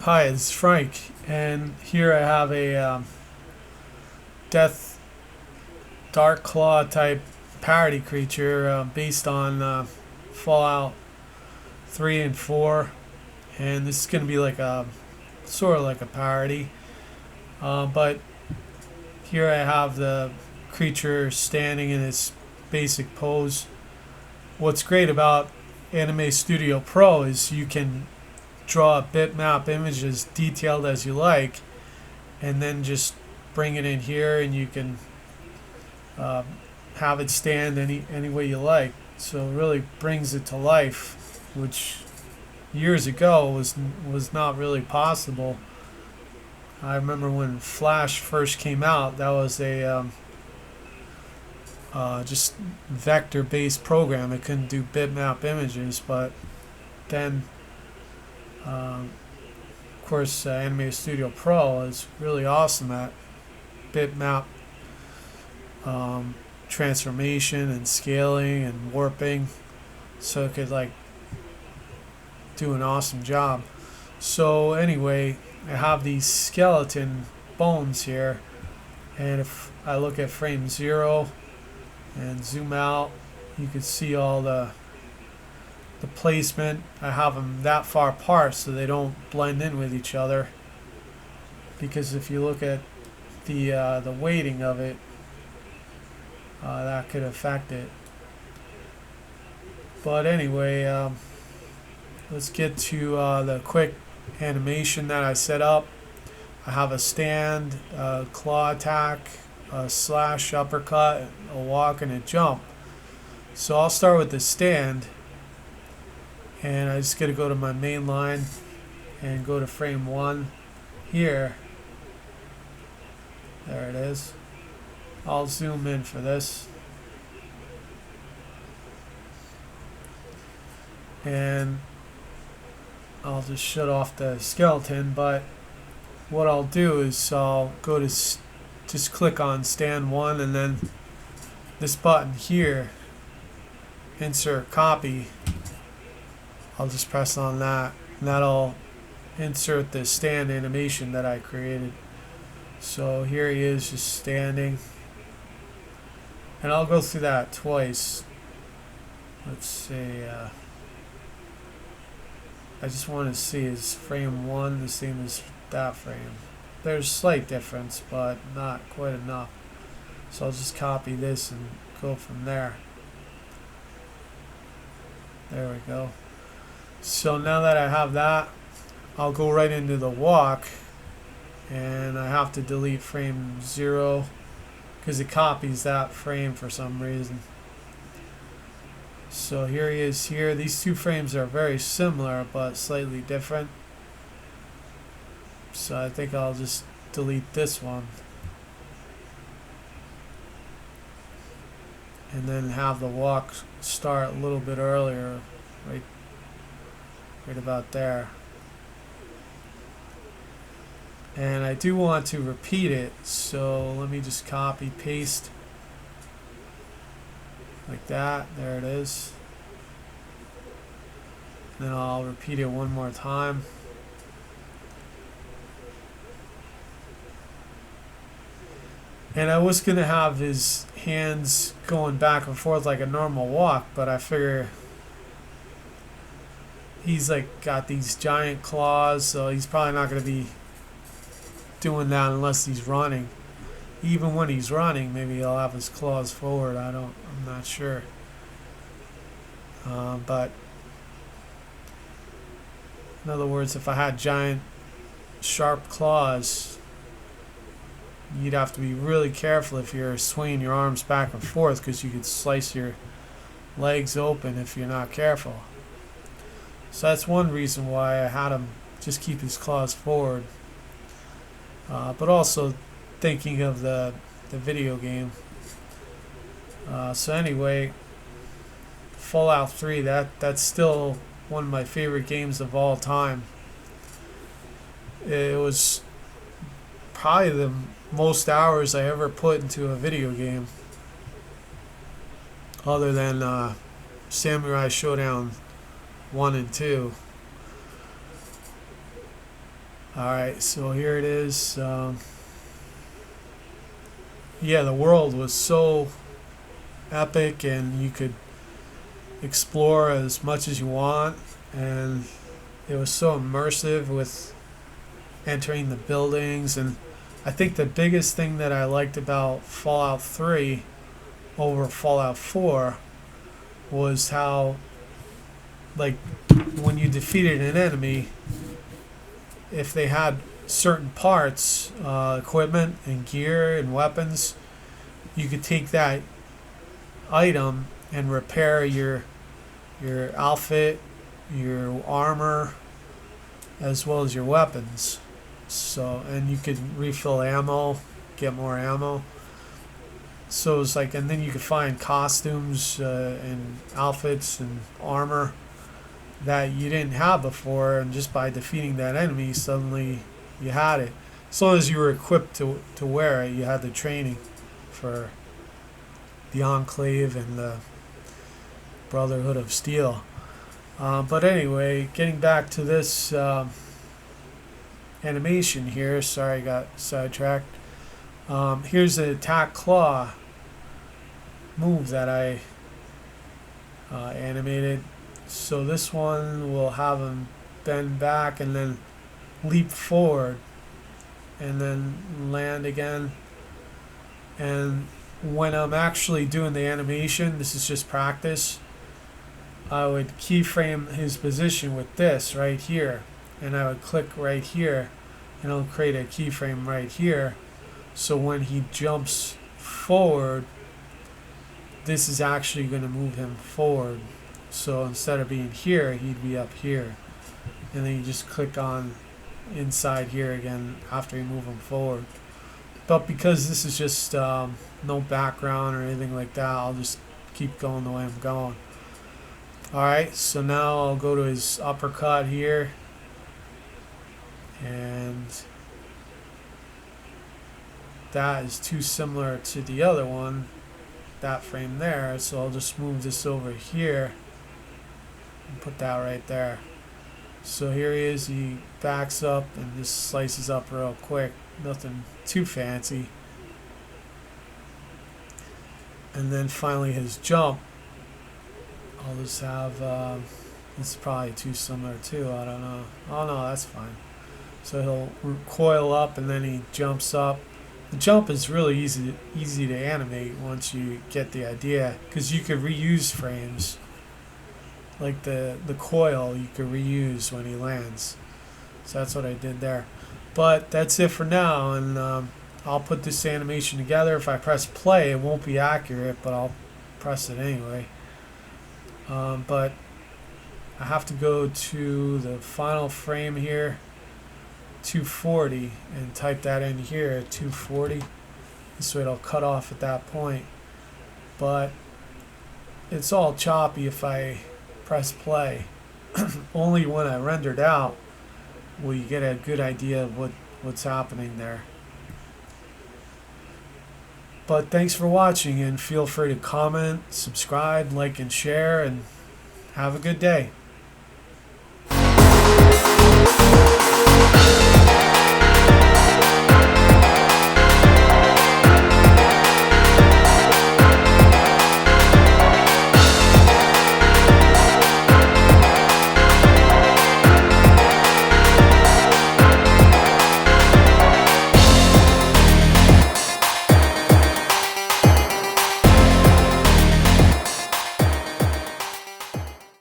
Hi, it's Frank, and here I have a Death Dark Claw type parody creature based on Fallout 3 and 4, and this is going to be like a sort of like a parody, but here I have the creature standing in its basic pose. What's great about Anime Studio Pro is you can draw bitmap images detailed as you like, and then just bring it in here, and you can uh, have it stand any way you like. So it really brings it to life, which years ago was not really possible. I remember when Flash first came out, that was a just vector-based program. It couldn't do bitmap images, but then of course, Anime Studio Pro is really awesome at bitmap transformation and scaling and warping, so it could like do an awesome job. So anyway, I have these skeleton bones here, and if I look at frame 0 and zoom out, you can see all the placement. I have them that far apart so they don't blend in with each other, because if you look at the weighting of it, that could affect it. But anyway, let's get to the quick animation that I set up. I have a stand, a claw attack, a slash, uppercut, a walk, and a jump. So I'll start with the stand, and I just got to go to my main line and go to frame 1 here. There it is. I'll zoom in for this, and I'll just shut off the skeleton. But what I'll do is I'll go to just click on stand 1, and then this button here, insert copy, I'll just press on that, and that'll insert the stand animation that I created. So here he is just standing, and I'll go through that twice. Let's see, I just want to see, is frame 1 the same as that frame? There's slight difference, but not quite enough. So I'll just copy this and go from there. There we go. So now that I have that, I'll go right into the walk, and I have to delete frame 0 because it copies that frame for some reason. So here he is here. These two frames are very similar but slightly different. So I think I'll just delete this one, and then have the walk start a little bit earlier, right about there. And I do want to repeat it, so let me just copy paste like that. There it is. Then I'll repeat it one more time. And I was gonna have his hands going back and forth like a normal walk, but I figure he's like got these giant claws, so he's probably not gonna be doing that unless he's running. Even when he's running, maybe he'll have his claws forward. I'm not sure. But in other words, if I had giant sharp claws, you'd have to be really careful if you're swinging your arms back and forth, because you could slice your legs open if you're not careful. So that's one reason why I had him just keep his claws forward. But also thinking of the video game. So anyway, Fallout 3, that's still one of my favorite games of all time. It was probably the most hours I ever put into a video game, other than Samurai Showdown 1 and 2. Alright, so here it is. Yeah, the world was so epic, and you could explore as much as you want, and it was so immersive with entering the buildings. And I think the biggest thing that I liked about Fallout 3 over Fallout 4 was how, like, when you defeated an enemy, if they had certain parts, equipment and gear and weapons, you could take that item and repair your outfit, your armor, as well as your weapons. So, and you could refill ammo, get more ammo. So it's like, and then you could find costumes and outfits and armor that you didn't have before, and just by defeating that enemy, suddenly you had it. As long as you were equipped to wear it, you had the training for the Enclave and the Brotherhood of Steel. But anyway, getting back to this animation here. Sorry, I got sidetracked. Here's the attack claw move that I animated. So this one will have him bend back and then leap forward and then land again. And when I'm actually doing the animation, this is just practice, I would keyframe his position with this right here, and I would click right here, and I'll create a keyframe right here. So when he jumps forward, this is actually going to move him forward. So instead of being here, he'd be up here. And then you just click on inside here again after you move him forward. But because this is just no background or anything like that, I'll just keep going the way I'm going. Alright, so now I'll go to his uppercut here. And that is too similar to the other one, that frame there. So I'll just move this over here and put that right there. So here he is, he backs up and just slices up real quick. Nothing too fancy. And then finally his jump, I'll just have, this is probably too similar too, I don't know. Oh no, that's fine. So he'll coil up and then he jumps up. The jump is really easy to animate once you get the idea, because you could reuse frames. Like the coil you could reuse when he lands. So that's what I did there. But that's it for now, and I'll put this animation together. If I press play, it won't be accurate, but I'll press it anyway. But I have to go to the final frame here, 240, and type that in here at 240. This way it'll cut off at that point. But it's all choppy if I press play. Only when I rendered out will you get a good idea of what's happening there. But thanks for watching, and feel free to comment, subscribe, like, and share, and have a good day.